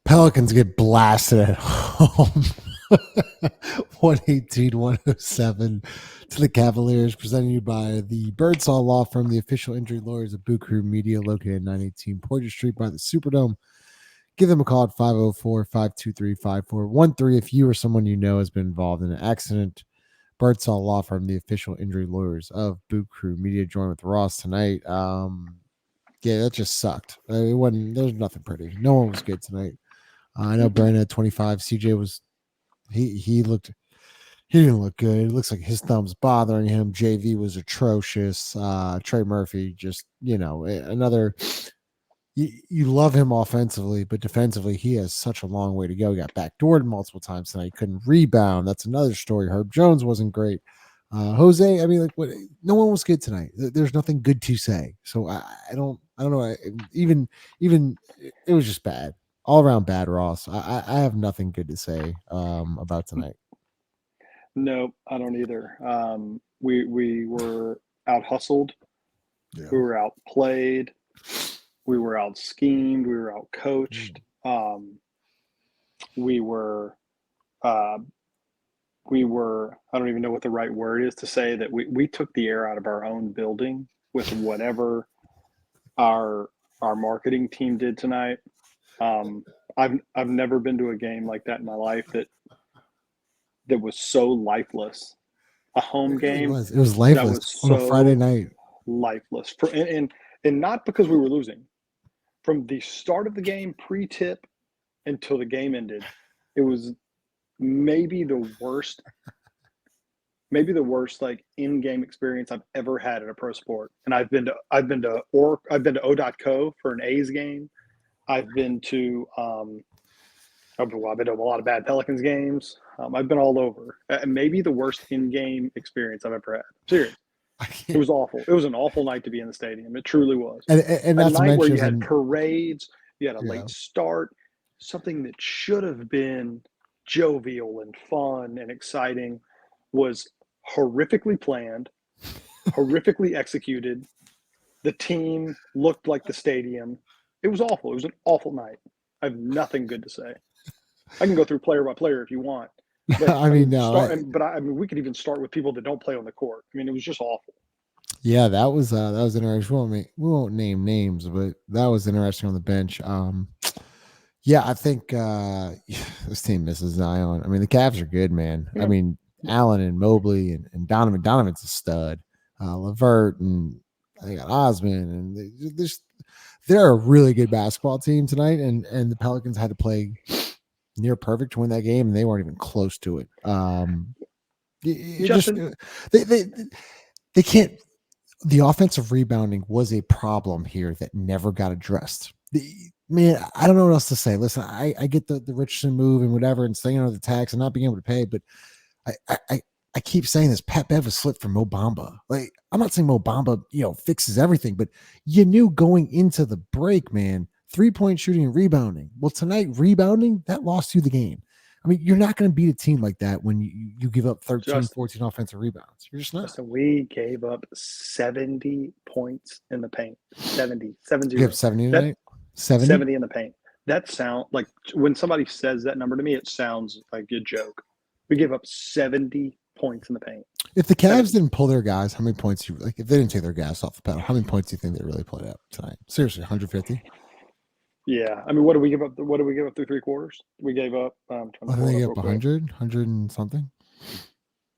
Pelicans get blasted at home. 118-107 to the Cavaliers, presented to you by the Birdsall Law Firm, the official injury lawyers of Boot Crew Media, located at 918 Porter Street by the Superdome. Give them a call at 504-523-5413 if you or someone you know has been involved in an accident. Birdsall Law Firm, the official injury lawyers of Boot Crew Media, joined with Ross tonight. Yeah, that just sucked. It wasn't. There's nothing pretty. No one was good tonight. I know Brandon had 25. CJ was he looked he didn't look good. It looks like his thumb's bothering him. JV was atrocious. Trey Murphy just another. You love him offensively, but defensively he has such a long way to go. He got backdoored multiple times tonight. He couldn't rebound. That's another story. Herb Jones wasn't great. Jose, I mean, no one was good tonight. There's nothing good to say. So I don't know. Even it was just bad, all around bad. Ross, I have nothing good to say about tonight. No, I don't either. We were out hustled. Yeah. We were outplayed. We were out schemed. We were out coached. We were. I don't even know what the right word is to say that we took the air out of our own building with whatever our marketing team did tonight. I've never been to a game like that in my life that was so lifeless. A home game It was lifeless that was on a Friday so night. lifeless. And not because we were losing. From the start of the game, pre-tip, until the game ended, it was maybe the worst like in-game experience I've ever had at a pro sport. And I've been to O.co for an A's game. I've been to I've been to a lot of bad Pelicans games. I've been all over. Maybe the worst in-game experience I've ever had. Serious. It was awful. It was an awful night to be in the stadium. It truly was. And A not to night where mention you had parades, you had a late Yeah. start, something that should have been jovial and fun and exciting was horrifically planned, horrifically executed. The team looked like the stadium. It was awful. It was an awful night. I have nothing good to say. I can go through player by player if you want. But I mean, no, we could even start with people that don't play on the court. I mean, it was just awful. yeah, that was interesting. We won't name names, but that was interesting on the bench. Yeah, I think this team misses Zion. I mean, the Cavs are good, man. I Yeah. mean, Allen and Mobley and Donovan. Donovan's a stud. Levert and they got Osman, and they're a really good basketball team tonight. And the Pelicans had to play near perfect to win that game, and they weren't even close to it. Justin, They can't. The offensive rebounding was a problem here that never got addressed. Man, I don't know what else to say. Listen, I get the Richardson move and whatever, and staying under the tax and not being able to pay, but I keep saying this. Pat Bev has slipped for Mo Bamba. Like, I'm not saying Mo Bamba, fixes everything, but you knew going into the break, man, 3-point shooting and rebounding. Well, tonight, rebounding, that lost you the game. I mean, you're not going to beat a team like that when you give up 13, 14 offensive rebounds. You're just not. Justin, we gave up 70 points in the paint. 70. You have 70 That tonight? 70? 70 in the paint. That sound like when somebody says that number to me, it sounds like a joke. We gave up 70 points in the paint. If the Cavs didn't pull their guys, how many points if they didn't take their gas off the pedal, how many points do you think they really played out tonight? Seriously, 150? Yeah. I mean, what did we give up? What did we give up through three quarters? We gave up I think they gave up 100 and something.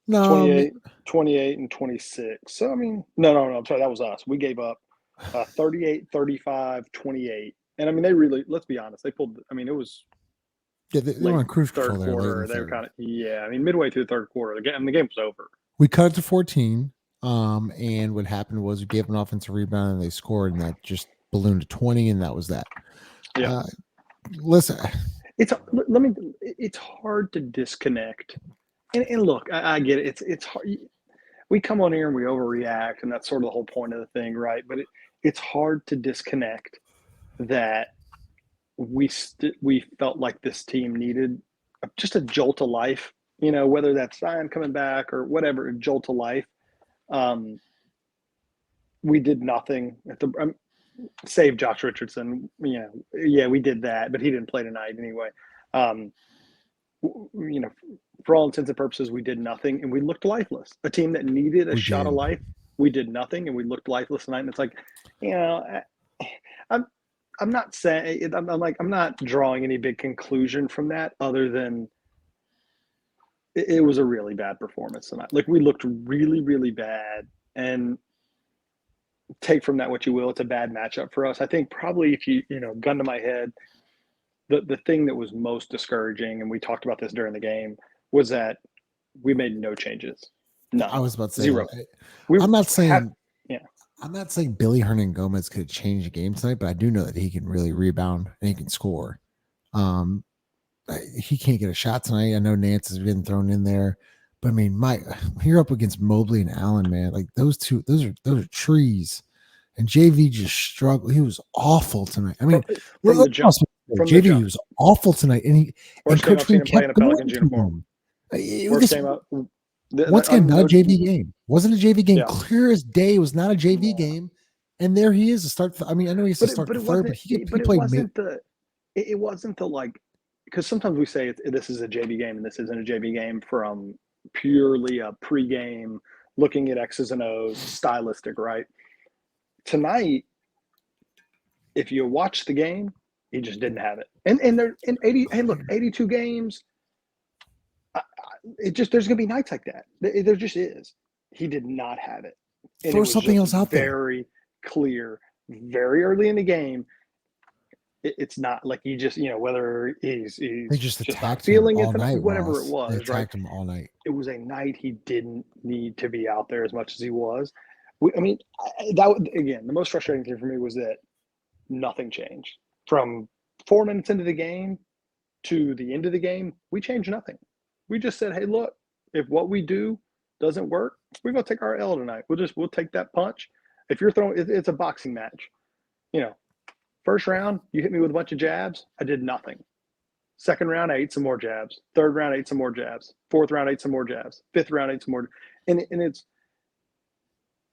No, 28 and 26. So, I mean, no. I'm sorry. That was us. We gave up 38, 35, 28. And I mean, they really, let's be honest, they pulled, I mean, it was they were on cruise third control quarter. They were kind of, I mean, midway through the third quarter, the game was over. We cut it to 14. And what happened was we gave an offensive rebound and they scored, and that just ballooned to 20, and that was that. Yeah. Listen, it's hard to disconnect. And look, I get it. It's hard. We come on here and we overreact, and that's sort of the whole point of the thing, right? But it's hard to disconnect that we felt like this team needed just a jolt of life, whether that's Zion coming back or whatever, a jolt of life. We did nothing save Josh Richardson. Yeah, we did that, but he didn't play tonight anyway. Um, you know, for all intents and purposes, we did nothing and we looked lifeless. A team that needed a We shot of did. life, we did nothing and we looked lifeless tonight. And it's like, you know, I'm I'm not saying I'm not drawing any big conclusion from that other than it was a really bad performance tonight. Like we looked really, really bad, and take from that what you will. It's a bad matchup for us. I think probably if gun to my head, the thing that was most discouraging, and we talked about this during the game, was that we made no changes, I none, was about to say zero. that. We I'm not have, saying yeah, I'm not saying Billy Hernan Gomez could change the game tonight, but I do know that he can really rebound and he can score. Um, he can't get a shot tonight. I know Nance has been thrown in there, but I mean, you're up against Mobley and Allen, man. Like those are trees. And JV just struggled. He was awful tonight. I from mean, from the jump, from the JV jump. was awful tonight, and Worst game Coach I've seen Green him play in kept a going Pelicans to uniform. him. Worst This game. once again, not a JV game. Wasn't a JV game. Yeah, Clear as day. It was not a JV yeah. game. And there he is to start. I mean, I know he has to start But the it third, wasn't. but he It played. wasn't it wasn't the like, because sometimes we say this is a JV game and this isn't a JV game from purely a pregame looking at X's and O's stylistic, right? Tonight, if you watch the game, he just didn't have it. And they're in 80. Hey, look, 82 games. It just there's gonna be nights like that. There just is. He did not have it, and it Throw was something just else out there. very clear, very early in the game. It's not like he just, whether They he's just just not attacked him feeling it all tonight, night, whatever it Ross. They was, right? attacked him all night. It was a night he didn't need to be out there as much as he was. I mean, that again, the most frustrating thing for me was that nothing changed from 4 minutes into the game to the end of the game. We changed nothing. We just said, hey, look, if what we do doesn't work, we're gonna take our L tonight. We'll take that punch. If you're throwing, it's a boxing match. You know, first round, you hit me with a bunch of jabs. I did nothing. Second round, I ate some more jabs. Third round, I ate some more jabs. Fourth round, I ate some more jabs. Fifth round, I ate some more. And it's,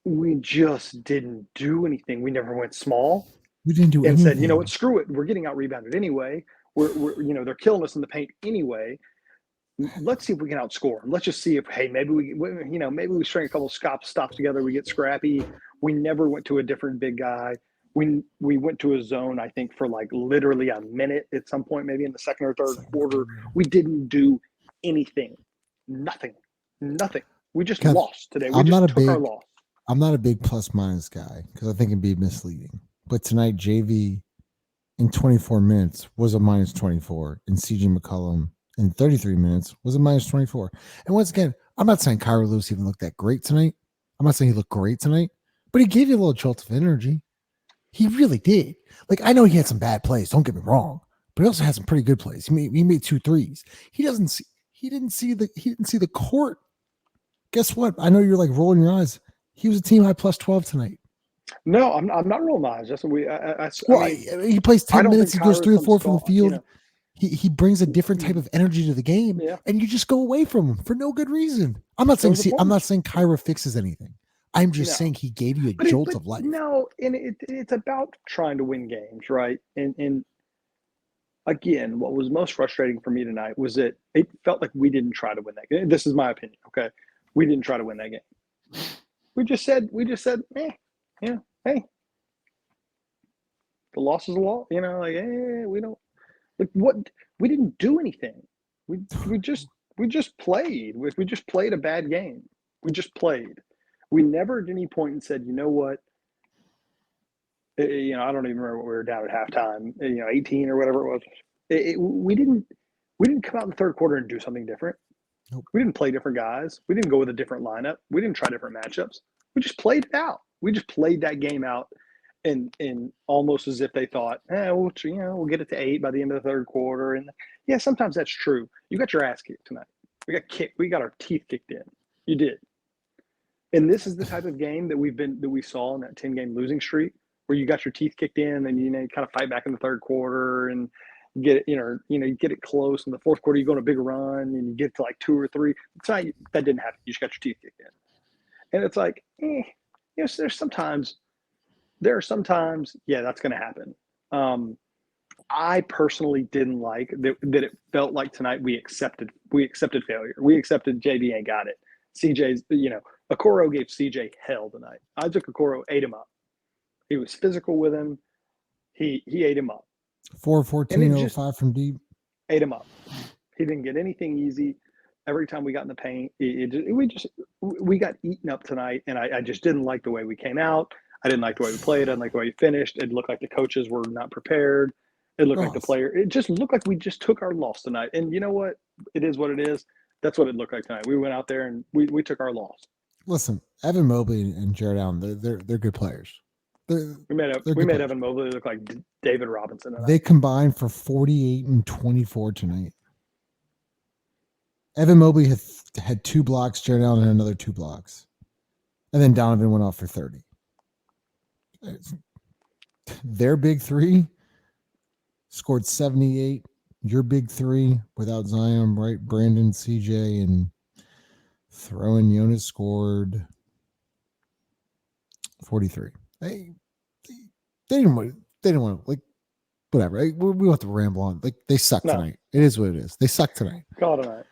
we just didn't do anything. We never went small We didn't do and said, you know anything. what, screw it. We're getting out rebounded anyway. They're killing us in the paint anyway. Let's see if we can outscore them. Let's just see if, hey, maybe maybe we string a couple stops together. We get scrappy. We never went to a different big guy. We went to a zone, I think, for like literally a minute at some point, maybe in the second or third quarter. We didn't do anything, nothing. We just Kev, lost today. We I'm not just a took our big loss. I'm not a big plus minus guy because I think it'd be misleading. But tonight, JV in 24 minutes was a minus 24, and CG McCollum in 33 minutes was a minus 24. And once again, I'm not saying Kyra Lewis even looked that great tonight. I'm not saying he looked great tonight, but he gave you a little jolt of energy. He really did. Like, I know he had some bad plays. Don't get me wrong, but he also had some pretty good plays. He made 2 threes. He didn't see the court. Guess what? I know you're like rolling your eyes. He was a team high plus 12 tonight. No, I'm not real nice. That's what Well, mean, he plays I 10 don't minutes. think He goes Kyra's 3 or some 4 from the star. field. He brings a different type of energy to the game, Yeah, and you just go away from him for no good reason. I'm not there saying was a I'm point. not saying Kyra fixes anything. I'm just No, saying he gave you a jolt but of life. no, and it's about trying to win games, right? And again, what was most frustrating for me tonight was that it felt like we didn't try to win that game. This is my opinion. Okay, we didn't try to win that game. We just said, yeah, hey, the loss is a loss. Like, we don't like what we didn't do anything. We we just we just played. We just played a bad game. We just played. We never at any point said, you know what, I don't even remember what we were down at halftime. 18 or whatever it was. We didn't come out in the third quarter and do something different. Nope. We didn't play different guys. We didn't go with a different lineup. We didn't try different matchups. We just played it out. We just played that game out, and almost as if they thought, we'll get it to 8 by the end of the third quarter. And yeah, sometimes that's true. You got your ass kicked tonight. We got kicked. We got our teeth kicked in. You did. And this is the type of game that we saw in that 10-game losing streak, where you got your teeth kicked in, and you kind of fight back in the third quarter and get it, you get it close. In the fourth quarter, you go on a big run and you get to like 2 or 3. Tonight, that didn't happen. You just got your teeth kicked in, and it's like, there's sometimes there are some times, yeah, that's going to happen. Um, I personally didn't like that it felt like tonight we accepted failure. We accepted JB ain't got it. CJ's, Okoro gave CJ hell tonight. Isaac Okoro ate him up. He was physical with him. He ate him up. And it just 4-14-05 from deep. ate him up. He didn't get anything easy. Every time we got in the paint, we got eaten up tonight, and I just didn't like the way we came out. I didn't like the way we played. I didn't like the way we finished. It looked like the coaches were not prepared. It looked like the Ross, player. It just looked like we just took our loss tonight. And you know what? It is what it is. That's what it looked like tonight. We went out there and we took our loss. listen, Evan Mobley and Jared Allen, they're good players. They're, We made they're we good made players. Evan Mobley look like David Robinson They tonight. combined for 48 and 24 tonight. Evan Mobley had 2 blocks, Jared Allen had another 2 blocks. And then Donovan went off for 30. Their big three scored 78. Your big three without Zion, right? Brandon, CJ, and throwing Jonas scored 43. They didn't want. They didn't want to like whatever. We want to ramble on. Like they suck No, tonight. It is what it is. They suck tonight. call tonight.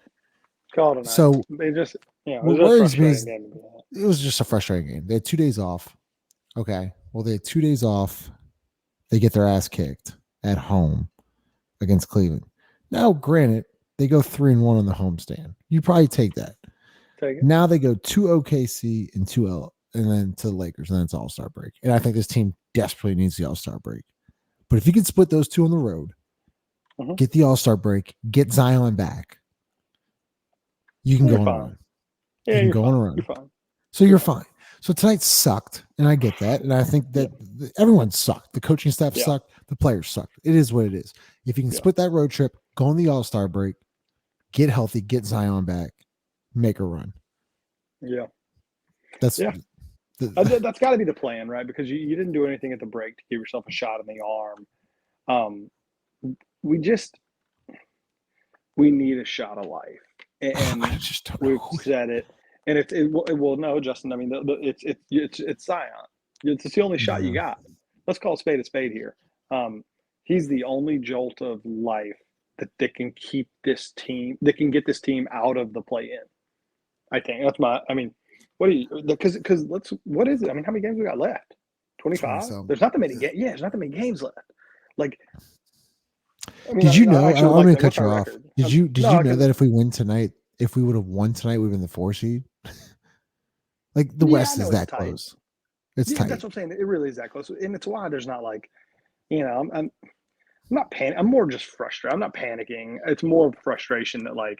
Call tonight. So They just it what was a worries me frustrating is game to be at. it was just a frustrating game. They had 2 days off. Okay. Well, they had 2 days off. They get their ass kicked at home against Cleveland. Now, granted, they go 3-1 on the homestand. You probably take that. Take it. Now they go to OKC and 2L and then to the Lakers, and then it's All-Star break. And I think this team desperately needs the All-Star break. But if you could split those two on the road, get the All-Star break, get Zion back, you can You're go on a fine. run. Yeah, You can you're go on fine. a run. You're fine. So you're fine. So tonight sucked, and I get that. And I think that everyone sucked. The coaching staff Yeah. sucked. The players sucked. It is what it is. If you can split that road trip, go on the All-Star break, get healthy, get Zion back, make a run. Yeah. That's that's got to be the plan, right? Because you didn't do anything at the break to give yourself a shot in the arm. We need a shot of life, and I just don't we've know. said it. And well, no, Justin. I mean, it's Zion. It's the only shot you got. Let's call a spade here. He's the only jolt of life that can keep this team, that can get this team out of the play-in. I think that's my. I mean, what do you? Because what is it? I mean, how many games we got left? 25. 27. There's not that many games. Yeah, there's not that many games left. Like, I mean, Did you know? I I actually don't like mean that. to cut What's you our off. record? Did you No, know that if we win tonight, if we would have won tonight, we've been the 4 seed? Like the West I is know it's that tight. close. It's Yeah, tight. that's what I'm saying. It really is that close, and it's why there's not like, I'm not panic. I'm more just frustrated. I'm not panicking. It's more frustration that like,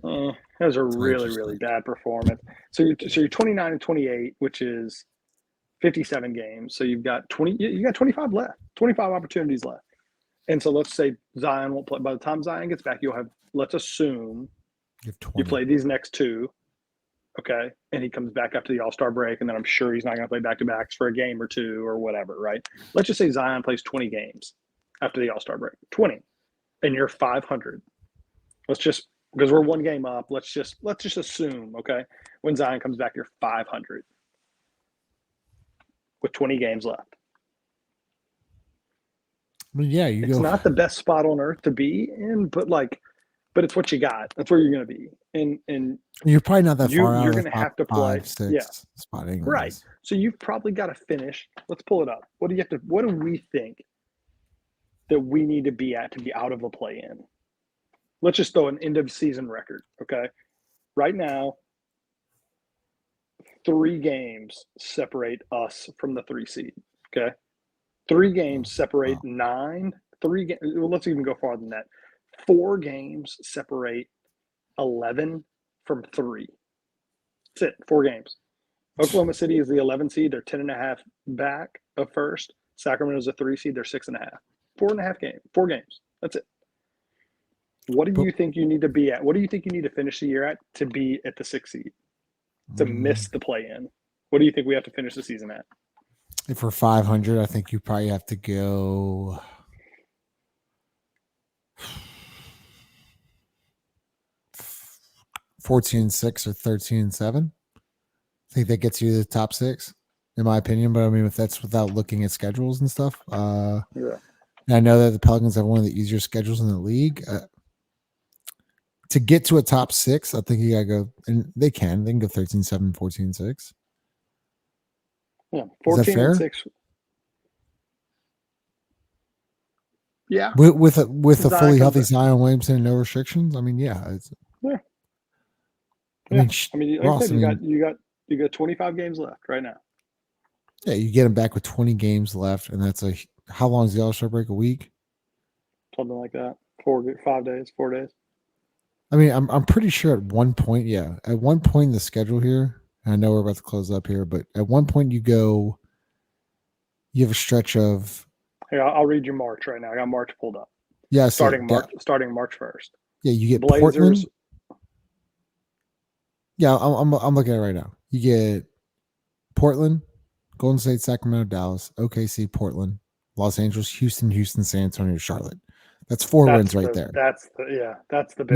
that was a really really bad performance. So you're 29 and 28, which is 57 games. So you've got 20. You got 25 left. 25 opportunities left. And so let's say Zion won't play. By the time Zion gets back, you'll have. Let's assume You have 20. you play these next two. Okay, and he comes back after the All-Star break, and then I'm sure he's not going to play back-to-backs for a game or two or whatever, right? Let's just say Zion plays 20 games after the All-Star break, 20, and you're 500. Let's just, because we're one game up. Let's just assume, okay, when Zion comes back, you're 500 with 20 games left. I mean, yeah, It's not the best spot on earth to be in, but it's what you got. That's where you're going to be, and you're probably not that far out you're of the going to top have to play. 5, 6 Yeah, spot anyways. right. So you've probably got to finish. Let's pull it up. What do we think that we need to be at to be out of a play-in? Let's just throw an end of season record, okay? Right now, 3 games separate us from the 3 seed, okay? 3 games separate 9. 3 well, let's even go farther than that. 4 games separate 11 from 3. That's it. 4 games. Oklahoma City is the 11 seed. They're 10.5 back of first. Sacramento's a 3 seed. They're 6.5. 4.5 games. 4 games. That's it. What do you think you need to be at? What do you think you need to finish the year at to be at the 6 seed? To miss the play-in? What do you think we have to finish the season at? If we're 500, I think you probably have to go 14-6 or 13-7. I think that gets you to the top 6. in my opinion. But I mean, if that's without looking at schedules and stuff. Yeah. And I know that the Pelicans have one of the easier schedules in the league. To get to a top six, I think you got to go, and they can go 13-7, 14-6. Yeah. Is that 14 and fair? 6. Yeah. With a Zion fully comes healthy back. Zion Williamson and no restrictions, I mean, yeah, Yeah. I Yeah. mean, I mean, like I Ross, said, I mean, you got 25 games left right now. yeah, you get him back with 20 games left, and that's how long is the All Star break? A week? Something like that. 5 days, 4 days. I mean, I'm pretty sure at one point, yeah, at one point in the schedule here, and I know we're about to close up here, but at one point you have a stretch of, Here, I'll read your March right now. I got March pulled up. yeah, I see it. Starting March 1st. Yeah, you get Blazers. Portland. Yeah, I'm looking at it right now. You get Portland, Golden State, Sacramento, Dallas, OKC, Portland, Los Angeles, Houston, San Antonio, Charlotte. That's four wins right there. That's the big one right there.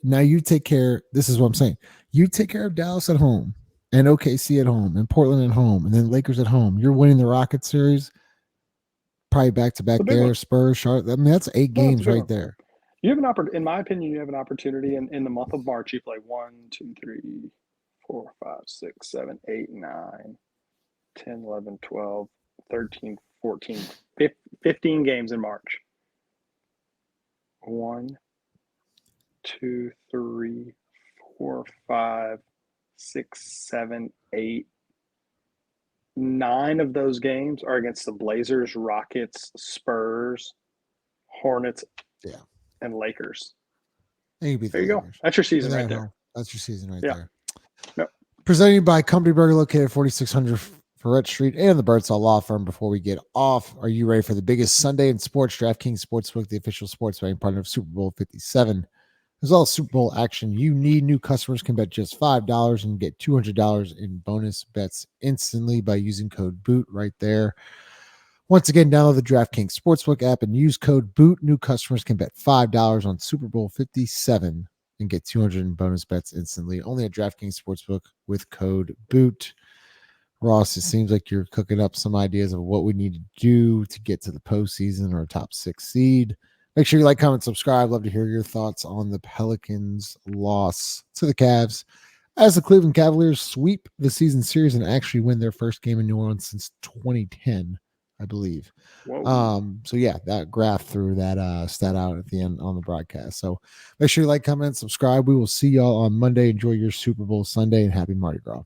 Now you take care. This is what I'm saying. You take care of Dallas at home and OKC at home and Portland at home and then Lakers at home. You're winning the Rocket series, probably back to It's a back big one. there. Spurs, Charlotte. I mean, that's 8 No, it's a games big right one. there. You have an opportunity. In my opinion, you have an opportunity in the month of March. You play 1, 2, 3, 4, 5, 6, 7, 8, 9, 10, 11, 12, 13, 14, 15 games in March. 1, 2, 3, 4, 5, 6, 7, 8, 9 of those games are against the Blazers, Rockets, Spurs, Hornets, Yeah, and Lakers. and you beat the There you go. Lakers. That's your Yeah, season they're right at there. home. That's your season right Yeah. there. Yep. Presented by Company Burger, located at 4600 Ferret Street and the Birdsall Law Firm. Before we get off, are you ready for the biggest Sunday in sports? DraftKings Sportsbook, the official sports betting partner of Super Bowl 57. As well as Super Bowl action you need. New customers can bet just $5 and get $200 in bonus bets instantly by using code BOOT right there. Once again, download the DraftKings Sportsbook app and use code BOOT. New customers can bet $5 on Super Bowl 57 and get 200 in bonus bets instantly. Only at DraftKings Sportsbook with code BOOT. Ross, it seems like you're cooking up some ideas of what we need to do to get to the postseason or top 6 seed. Make sure you like, comment, subscribe. Love to hear your thoughts on the Pelicans' loss to the Cavs as the Cleveland Cavaliers sweep the season series and actually win their first game in New Orleans since 2010, I believe. Whoa. So yeah, that graph threw that stat out at the end on the broadcast. So make sure you like, comment, subscribe. We will see y'all on Monday. Enjoy your Super Bowl Sunday and happy Mardi Gras.